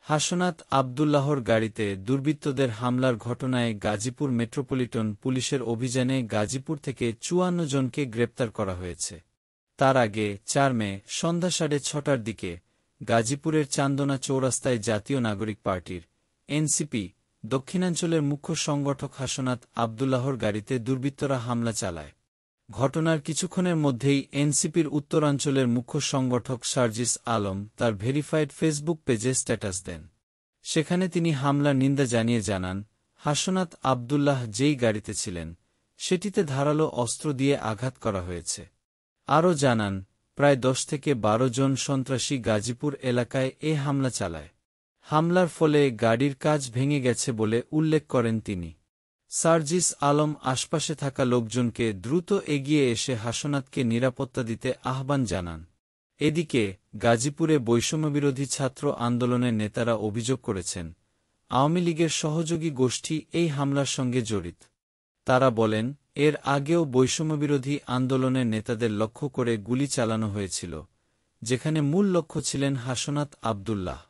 হাসনাত আবদুল্লাহর গাড়িতে দুর্বৃত্তদের হামলার ঘটনায় গাজীপুর মেট্রোপলিটন পুলিশের অভিযানে গাজীপুর থেকে ৫৪ জনকে গ্রেপ্তার করা হয়েছে। তার আগে ৪ মে সন্ধ্যা ৬:৩০টার দিকে গাজীপুরের চান্দনা চৌরাস্তায় জাতীয় নাগরিক পার্টির এনসিপি দক্ষিণাঞ্চলের মুখ্য সংগঠক হাসনাত আবদুল্লাহর গাড়িতে দুর্বৃত্তরা হামলা চালায়। ঘটনার কিছুক্ষণের মধ্যেই এনসিপির উত্তরাঞ্চলের মুখ্য সংগঠক সার্জিস আলম তার ভেরিফাইড ফেসবুক পেজে স্ট্যাটাস দেন। সেখানে তিনি হামলার নিন্দা জানিয়ে জানান, হাসনাত আবদুল্লাহ যেই গাড়িতে ছিলেন সেটিতে ধারালো অস্ত্র দিয়ে আঘাত করা হয়েছে। আরও জানান, প্রায় ১০ থেকে ১২ জন সন্ত্রাসী গাজীপুর এলাকায় এ হামলা চালায়। হামলার ফলে গাড়ির কাচ ভেঙে গেছে বলে উল্লেখ করেন তিনি। সার্জিস আলম আশপাশে থাকা লোকজনকে দ্রুত এগিয়ে এসে হাসনাতকে নিরাপত্তা দিতে আহ্বান জানান। এদিকে গাজীপুরে বৈষম্যবিরোধী ছাত্র আন্দোলনের নেতারা অভিযোগ করেছেন, আওয়ামী লীগের সহযোগী গোষ্ঠী এই হামলার সঙ্গে জড়িত। তারা বলেন, এর আগেও বৈষম্যবিরোধী আন্দোলনের নেতাদের লক্ষ্য করে গুলি চালানো হয়েছিল, যেখানে মূল লক্ষ্য ছিলেন হাসনাত আবদুল্লাহ।